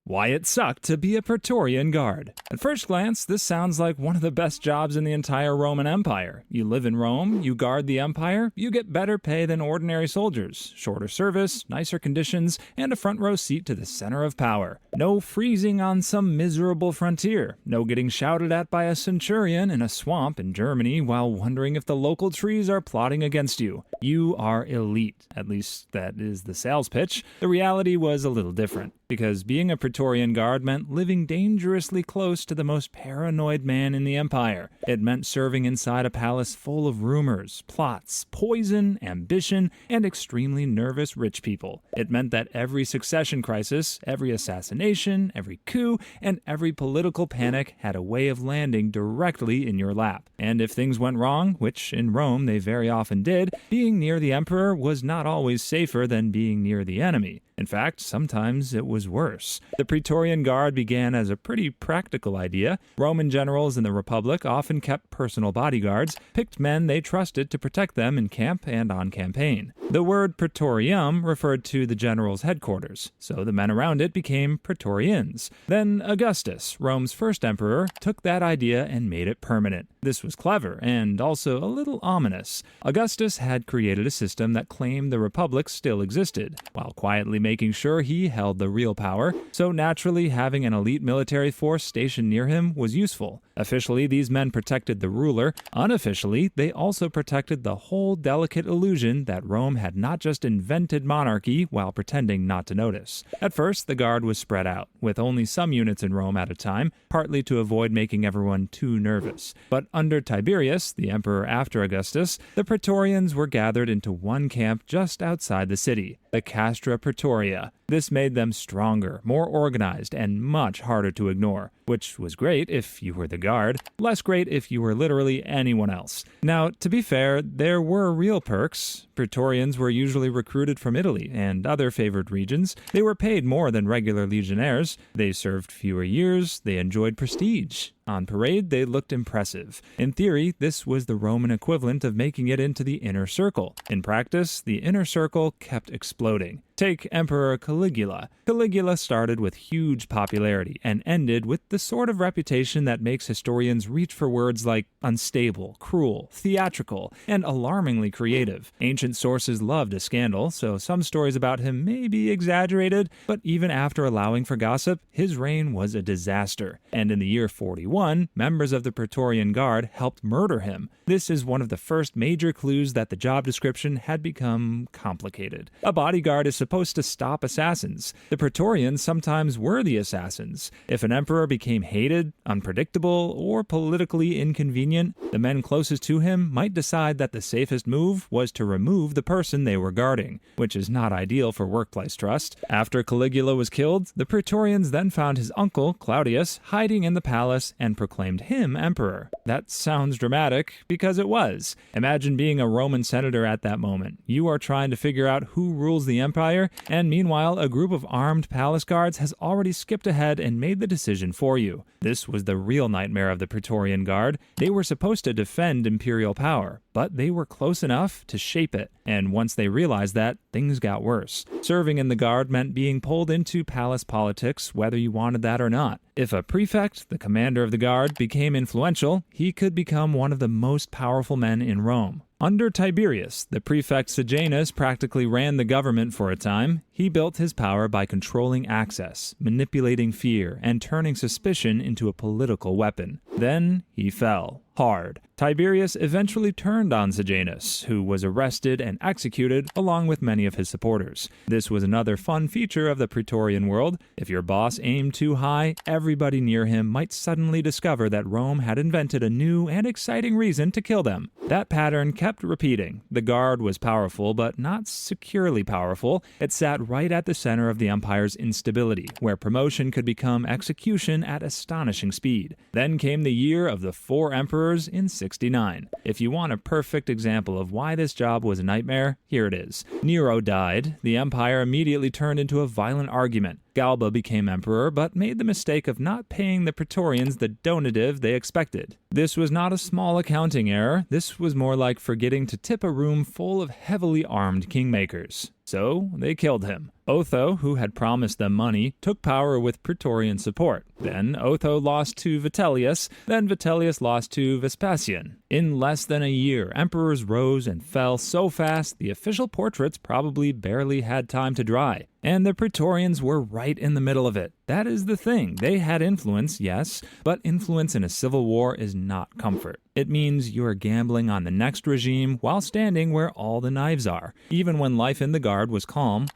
Why it sucked to be a Praetorian Guard. At first glance, this sounds like one of the best jobs in the entire Roman Empire. You live in Rome, you guard the empire, you get better pay than ordinary soldiers, shorter service, nicer conditions, and a front row seat to the center of power. No freezing on some miserable frontier, no getting shouted at by a centurion in a swamp in Germany while wondering if the local trees are plotting against you. You are elite. At least that is the sales pitch. The reality was a little different, because being a Praetorian Guard meant living dangerously close to the most paranoid man in the empire. It meant serving inside a palace full of rumors, plots, poison, ambition, and extremely nervous rich people. It meant that every succession crisis, every assassination, every coup, and every political panic had a way of landing directly in your lap. And if things went wrong, which in Rome they very often did, being near the emperor was not always safer than being near the enemy. In fact, sometimes it was worse. The Praetorian Guard began as a pretty practical idea. Roman generals in the Republic often kept personal bodyguards, picked men they trusted to protect them in camp and on campaign. The word praetorium referred to the general's headquarters, so the men around it became Praetorians. Then Augustus, Rome's first emperor, took that idea and made it permanent. This was clever and also a little ominous. Augustus had created a system that claimed the Republic still existed, while quietly making sure he held the real power, so naturally having an elite military force stationed near him was useful. Officially, these men protected the ruler. Unofficially, they also protected the whole delicate illusion that Rome had not just invented monarchy while pretending not to notice. At first, the guard was spread out, with only some units in Rome at a time, partly to avoid making everyone too nervous. But under Tiberius, the emperor after Augustus, the Praetorians were gathered into one camp just outside the city, the Castra Praetoria. This made them stronger, more organized, and much harder to ignore, which was great if you were the guard, less great if you were literally anyone else. Now, to be fair, there were real perks. Praetorians were usually recruited from Italy and other favored regions. They were paid more than regular legionnaires. They served fewer years. They enjoyed prestige. On parade, they looked impressive. In theory, this was the Roman equivalent of making it into the inner circle. In practice, the inner circle kept exploding. Take Emperor Caligula. Caligula started with huge popularity and ended with the sort of reputation that makes historians reach for words like unstable, cruel, theatrical, and alarmingly creative. Ancient sources loved a scandal, so some stories about him may be exaggerated, but even after allowing for gossip, his reign was a disaster. And in the year 41, members of the Praetorian Guard helped murder him. This is one of the first major clues that the job description had become complicated. A bodyguard is supposed to stop assassins. The Praetorians sometimes were the assassins. If an emperor became hated, unpredictable, or politically inconvenient, the men closest to him might decide that the safest move was to remove the person they were guarding, which is not ideal for workplace trust. After Caligula was killed, the Praetorians then found his uncle, Claudius, hiding in the palace and proclaimed him emperor. That sounds dramatic, because it was. Imagine being a Roman senator at that moment. You are trying to figure out who rules the empire, and meanwhile, a group of armed palace guards has already skipped ahead and made the decision for you. This was the real nightmare of the Praetorian Guard. They were supposed to defend imperial power, but they were close enough to shape it. And once they realized that, things got worse. Serving in the guard meant being pulled into palace politics, whether you wanted that or not. If a prefect, the commander of the guard, became influential, he could become one of the most powerful men in Rome. Under Tiberius, the prefect Sejanus practically ran the government for a time. He built his power by controlling access, manipulating fear, and turning suspicion into a political weapon. Then he fell. Hard. Tiberius eventually turned on Sejanus, who was arrested and executed along with many of his supporters. This was another fun feature of the Praetorian world. If your boss aimed too high, everybody near him might suddenly discover that Rome had invented a new and exciting reason to kill them. That pattern kept repeating. The guard was powerful, but not securely powerful. It sat right at the center of the empire's instability, where promotion could become execution at astonishing speed. Then came the year of the 4 emperors in 69. If you want a perfect example of why this job was a nightmare, here it is. Nero died. The empire immediately turned into a violent argument. Galba became emperor, but made the mistake of not paying the Praetorians the donative they expected. This was not a small accounting error. This was more like forgetting to tip a room full of heavily armed kingmakers. So they killed him. Otho, who had promised them money, took power with Praetorian support. Then Otho lost to Vitellius, then Vitellius lost to Vespasian. In less than a year, emperors rose and fell so fast the official portraits probably barely had time to dry. And the Praetorians were right in the middle of it. That is the thing. They had influence, yes, but influence in a civil war is not comfort. It means you are gambling on the next regime while standing where all the knives are. Even when life in the Guard was calm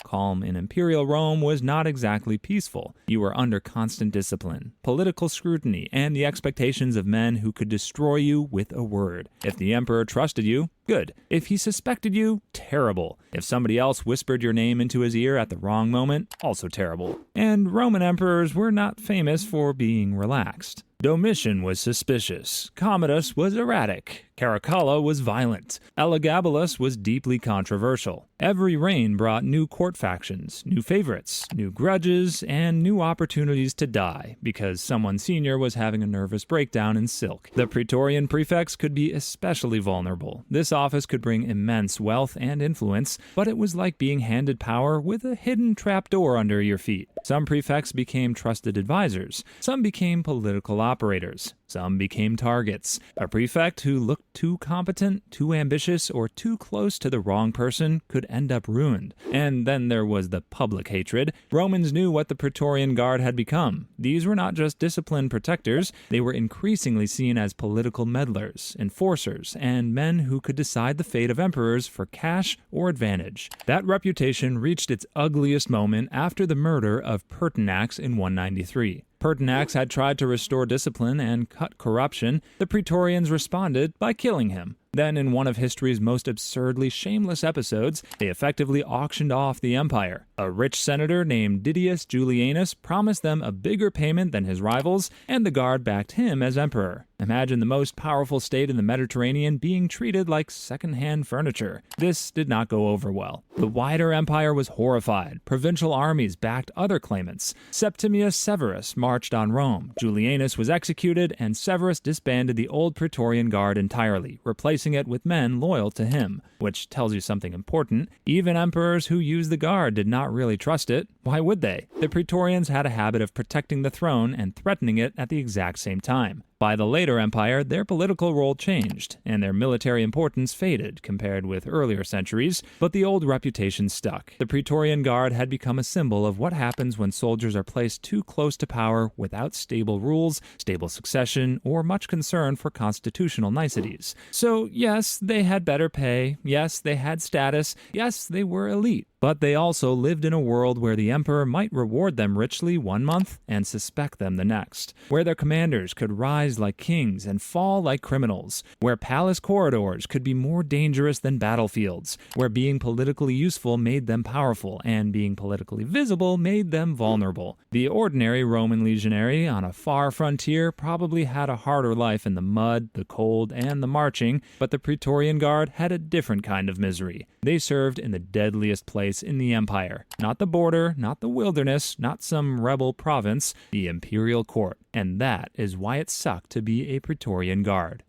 in imperial Rome was not exactly peaceful. You were under constant discipline, political scrutiny, and the expectations of men who could destroy you with a word. If the emperor trusted you, good. If he suspected you, terrible. If somebody else whispered your name into his ear at the wrong moment, also terrible. And Roman emperors were not famous for being relaxed. Domitian was suspicious, Commodus was erratic, Caracalla was violent, Elagabalus was deeply controversial. Every reign brought new court factions, new favorites, new grudges, and new opportunities to die because someone senior was having a nervous breakdown in silk. The Praetorian prefects could be especially vulnerable. This office could bring immense wealth and influence, but it was like being handed power with a hidden trapdoor under your feet. Some prefects became trusted advisors, some became political operators, some became targets. A prefect who looked too competent, too ambitious, or too close to the wrong person could end up ruined. And then there was the public hatred. Romans knew what the Praetorian Guard had become. These were not just disciplined protectors, they were increasingly seen as political meddlers, enforcers, and men who could decide the fate of emperors for cash or advantage. That reputation reached its ugliest moment after the murder of Pertinax in 193. Pertinax had tried to restore discipline and cut corruption. The Praetorians responded by killing him. Then, in one of history's most absurdly shameless episodes, they effectively auctioned off the empire. A rich senator named Didius Julianus promised them a bigger payment than his rivals, and the Guard backed him as emperor. Imagine the most powerful state in the Mediterranean being treated like second-hand furniture. This did not go over well. The wider empire was horrified. Provincial armies backed other claimants. Septimius Severus marched on Rome. Julianus was executed, and Severus disbanded the old Praetorian Guard entirely, replacing it with men loyal to him, which tells you something important. Even emperors who used the Guard did not really trust it. Why would they? The Praetorians had a habit of protecting the throne and threatening it at the exact same time. By the later empire, their political role changed, and their military importance faded compared with earlier centuries, but the old reputation stuck. The Praetorian Guard had become a symbol of what happens when soldiers are placed too close to power without stable rules, stable succession, or much concern for constitutional niceties. So, yes, they had better pay, yes, they had status, yes, they were elite. But they also lived in a world where the emperor might reward them richly one month and suspect them the next, where their commanders could rise like kings and fall like criminals, where palace corridors could be more dangerous than battlefields, where being politically useful made them powerful and being politically visible made them vulnerable. The ordinary Roman legionary on a far frontier probably had a harder life in the mud, the cold, and the marching, but the Praetorian Guard had a different kind of misery. They served in the deadliest place in the empire. Not the border, not the wilderness, not some rebel province, the imperial court. And that is why it sucked to be a Praetorian Guard.